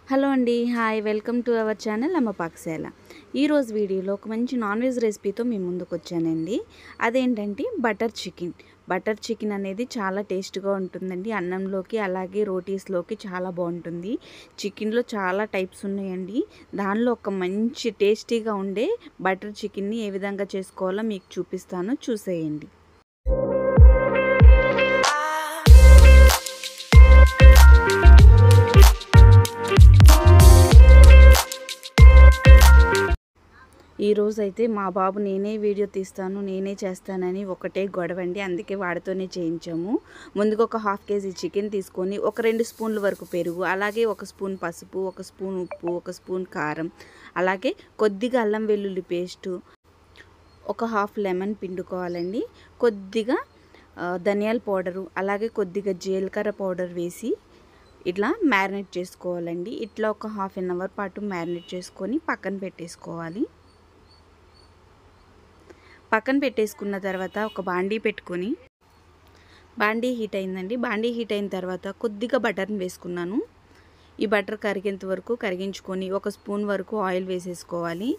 Hello అండి, hi, welcome to our channel అమ్మ పాకశాల. ఈరోజు వీడియోలో ఒక మంచి నాన్ వెజ్ రెసిపీతో మీ ముందుకు వచ్చానండి. అదేంటంటే బటర్ చికెన్ అనేది చాలా టేస్ట్గా ఉంటుందండి. అన్నంలోకి అలాగే రోటీస్లోకి చాలా బాగుంటుంది. చికెన్లో చాలా టైప్స్ ఉన్నాయండి. దానిలో ఒక మంచి టేస్టీగా ఉండే బటర్ చికెన్ని ఏ విధంగా చేసుకోవాలో మీకు చూపిస్తాను, చూసేయండి. ఈరోజైతే మా బాబు నేనే వీడియో తీస్తాను, నేనే చేస్తానని ఒకటే గొడవండి. అందుకే వాడితోనే చేయించాము. ముందుగా ఒక హాఫ్ కేజీ చికెన్ తీసుకొని ఒక 2 స్పూన్ల వరకు పెరుగు, అలాగే 1 స్పూన్ పసుపు, 1 స్పూన్ ఉప్పు, 1 స్పూన్ కారం, అలాగే కొద్దిగా అల్లం వెల్లుల్లి పేస్టు, ఒక హాఫ్ లెమన్ పిండుకోవాలండి. కొద్దిగా ధనియాల పౌడరు, అలాగే కొద్దిగా జీలకర్ర పౌడర్ వేసి ఇట్లా మ్యారినేట్ చేసుకోవాలండి. ఇట్లా ఒక హాఫ్ అన్ అవర్ పాటు మ్యారినేట్ చేసుకొని పక్కన పెట్టేసుకోవాలి. పక్కన పెట్టేసుకున్న తర్వాత ఒక బాండీ పెట్టుకొని, బాండీ హీట్ అయిందండి. బాండీ హీట్ అయిన తర్వాత కొద్దిగా బటర్ని వేసుకున్నాను. ఈ బటర్ కరిగేంత వరకు కరిగించుకొని 1 స్పూన్ వరకు ఆయిల్ వేసేసుకోవాలి.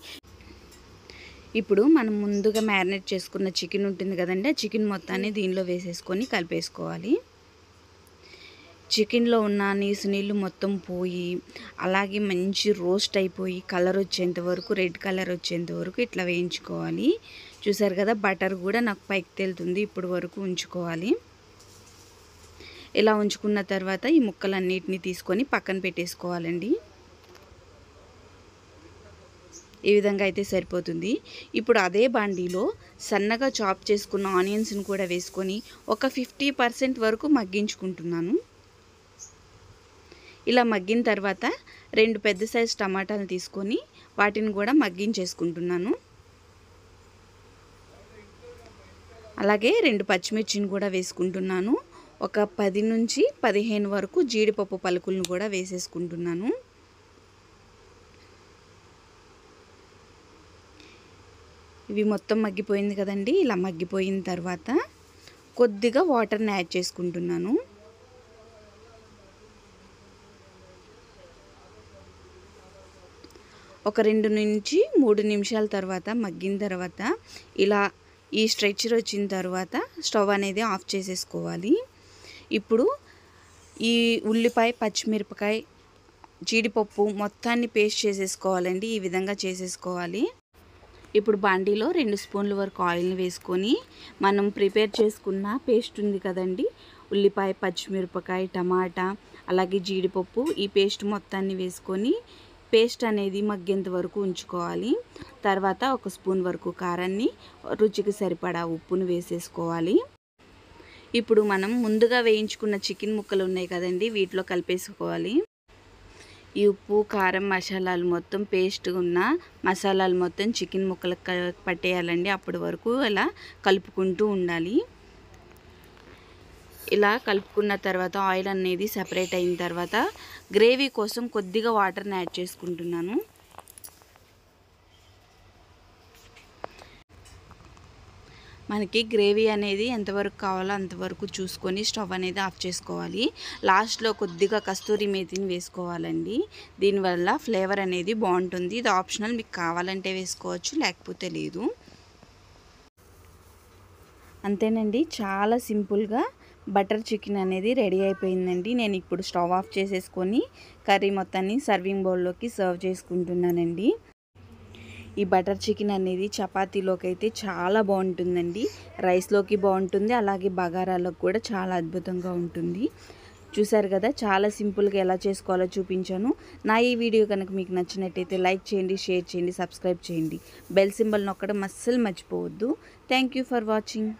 ఇప్పుడు మనం ముందుగా మ్యారినేట్ చేసుకున్న చికెన్ ఉంటుంది కదండి, ఆ చికెన్ మొత్తాన్ని దీనిలో వేసేసుకొని కలిపేసుకోవాలి. చికెన్లో ఉన్న నీళ్ళు మొత్తం పోయి, అలాగే మంచి రోస్ట్ అయిపోయి కలర్ వచ్చేంత వరకు, రెడ్ కలర్ వచ్చేంత వరకు ఇట్లా వేయించుకోవాలి. చూసారు కదా, బటర్ కూడా నాకు పైకి తేలుతుంది. ఇప్పుడు వరకు ఉంచుకోవాలి. ఇలా ఉంచుకున్న తర్వాత ఈ ముక్కలన్నిటిని తీసుకొని పక్కన పెట్టేసుకోవాలండి. ఈ విధంగా అయితే సరిపోతుంది. ఇప్పుడు అదే బాండీలో సన్నగా చాప్ చేసుకున్న ఆనియన్స్ని కూడా వేసుకొని ఒక 50% వరకు మగ్గించుకుంటున్నాను. ఇలా మగ్గిన తర్వాత 2 పెద్ద సైజు టమాటాలు తీసుకొని వాటిని కూడా మగ్గించేసుకుంటున్నాను. అలాగే 2 పచ్చిమిర్చిని కూడా వేసుకుంటున్నాను. ఒక 10 నుంచి 15 వరకు జీడిపప్పు పలుకులను కూడా వేసేసుకుంటున్నాను. ఇవి మొత్తం మగ్గిపోయింది కదండి. ఇలా మగ్గిపోయిన తర్వాత కొద్దిగా వాటర్ని యాడ్ చేసుకుంటున్నాను. ఒక 2 నుంచి 3 నిమిషాల తర్వాత మగ్గిన తర్వాత ఇలా ఈ స్ట్రెచర్ వచ్చిన తర్వాత స్టవ్ అనేది ఆఫ్ చేసేసుకోవాలి. ఇప్పుడు ఈ ఉల్లిపాయ, పచ్చిమిరపకాయ, జీడిపప్పు మొత్తాన్ని పేస్ట్ చేసేసుకోవాలండి. ఈ విధంగా చేసేసుకోవాలి. ఇప్పుడు బాండీలో 2 స్పూన్ల వరకు ఆయిల్ని వేసుకొని మనం ప్రిపేర్ చేసుకున్న పేస్ట్ ఉంది కదండి, ఉల్లిపాయ, పచ్చిమిరపకాయ, టమాటా, అలాగే జీడిపప్పు, ఈ పేస్ట్ మొత్తాన్ని వేసుకొని పేస్ట్ అనేది మగ్గేంత వరకు ఉంచుకోవాలి. తర్వాత 1 స్పూన్ వరకు కారాన్ని, రుచికి సరిపడా ఉప్పును వేసేసుకోవాలి. ఇప్పుడు మనం ముందుగా వేయించుకున్న చికెన్ ముక్కలు ఉన్నాయి కదండి, వీటిలో కలిపేసుకోవాలి. ఈ ఉప్పు, కారం, మసాలాలు మొత్తం పేస్ట్ ఉన్న మసాలాలు మొత్తం చికెన్ ముక్కలకు పట్టేయాలండి. అప్పటి వరకు అలా కలుపుకుంటూ ఉండాలి. ఇలా కలుపుకున్న తర్వాత ఆయిల్ అనేది సెపరేట్ అయిన తర్వాత గ్రేవీ కోసం కొద్దిగా వాటర్ని యాడ్ చేసుకుంటున్నాను. మనకి గ్రేవీ అనేది ఎంతవరకు కావాలో అంతవరకు చూసుకొని స్టవ్ అనేది ఆఫ్ చేసుకోవాలి. లాస్ట్లో కొద్దిగా కస్తూరి మేతిని వేసుకోవాలండి. దీనివల్ల ఫ్లేవర్ అనేది బాగుంటుంది. ఇది ఆప్షనల్, మీకు కావాలంటే వేసుకోవచ్చు, లేకపోతే లేదు. అంతేనండి, చాలా సింపుల్గా బటర్ చికెన్ అనేది రెడీ అయిపోయిందండి. నేను ఇప్పుడు స్టవ్ ఆఫ్ చేసేసుకొని కర్రీ మొత్తాన్ని సర్వింగ్ బౌల్లోకి సర్వ్ చేసుకుంటున్నానండి. ఈ బటర్ చికెన్ అనేది చపాతీలోకి అయితే చాలా బాగుంటుందండి. రైస్లోకి బాగుంటుంది, అలాగే బగారాలోకి కూడా చాలా అద్భుతంగా ఉంటుంది. చూసారు కదా, చాలా సింపుల్గా ఎలా చేసుకోవాలో చూపించాను. నా ఈ వీడియో కనుక మీకు నచ్చినట్టయితే లైక్ చేయండి, షేర్ చేయండి, సబ్స్క్రైబ్ చేయండి. బెల్ సింబల్ నొక్కడం అస్సలు మర్చిపోవద్దు. Thank you for watching.